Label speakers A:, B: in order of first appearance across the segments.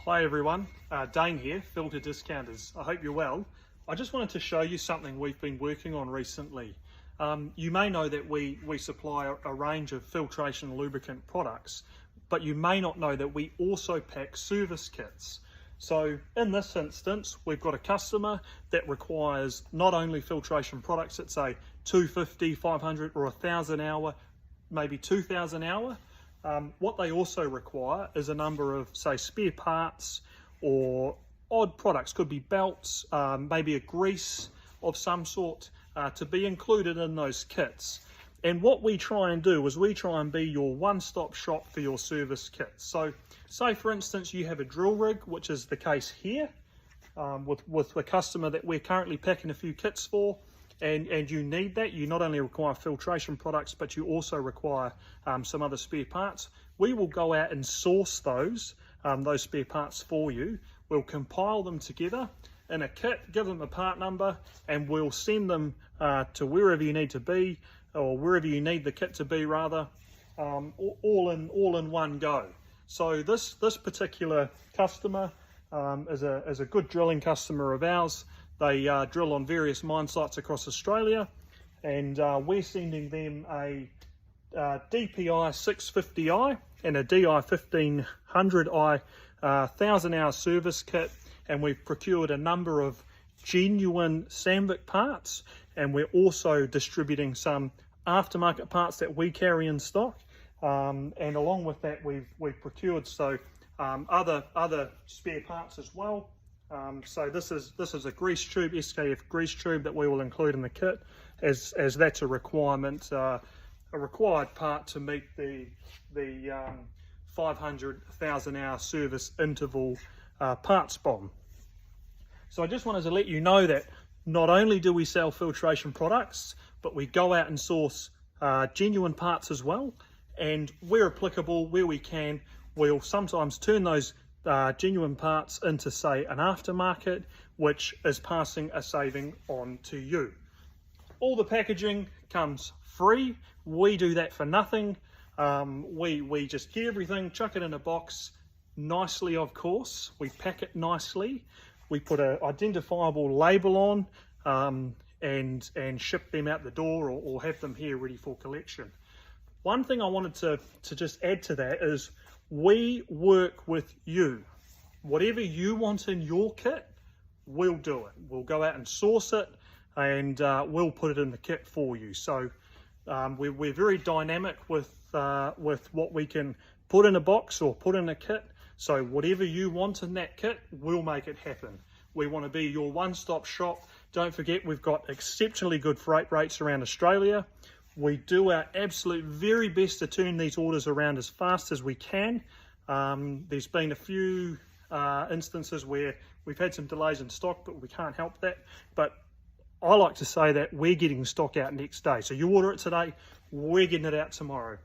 A: Hi everyone, Dane here, Filter Discounters. I hope you're well. I just wanted to show you something we've been working on recently. You may know that we supply a range of filtration lubricant products, but you may not know that we also pack service kits. So in this instance, we've got a customer that requires not only filtration products at say 250, 500 or 1,000 hour, maybe 2,000 hour. What they also require is a number of, say, spare parts or odd products, could be belts, maybe a grease of some sort, to be included in those kits. And what we try and do is we try and be your one-stop shop for your service kits. So say for instance you have a drill rig, which is the case here, with the customer that we're currently packing a few kits for. And you need that. You not only require filtration products, but you also require some other spare parts. We will go out and source those spare parts for you. We'll compile them together in a kit, give them a part number, and we'll send them to wherever you need to be, or wherever you need the kit to be rather, all in one go. So this particular customer is a good drilling customer of ours. They drill on various mine sites across Australia, and we're sending them a DPI 650i and a DI 1500i 1,000-hour service kit, and we've procured a number of genuine Sandvik parts, and we're also distributing some aftermarket parts that we carry in stock, and along with that we've procured other spare parts as well. So this is a grease tube, SKF grease tube, that we will include in the kit, as that's a requirement, a required part to meet the 500,000 hour service interval parts bomb. So I just wanted to let you know that not only do we sell filtration products, but we go out and source genuine parts as well, and where applicable, where we can, we'll sometimes turn those genuine parts into, say, an aftermarket, which is passing a saving on to you. All the packaging comes free. We do that for nothing. We just get everything, chuck it in a box nicely, of course. We pack it nicely. We put an identifiable label on, and ship them out the door, or have them here ready for collection. One thing I wanted to just add to that is, we work with you. Whatever you want in your kit, we'll do it. We'll go out and source it, and we'll put it in the kit for you. So we're very dynamic with what we can put in a box or put in a kit. So whatever you want in that kit, we'll make it happen. We want to be your one-stop shop. Don't forget, we've got exceptionally good freight rates around Australia. We do our absolute very best to turn these orders around as fast as we can. There's been a few instances where we've had some delays in stock, but we can't help that. But I like to say that we're getting stock out next day. So you order it today, we're getting it out tomorrow.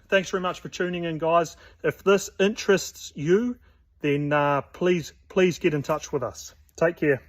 A: Thanks very much for tuning in, guys. If this interests you, then please get in touch with us. Take care.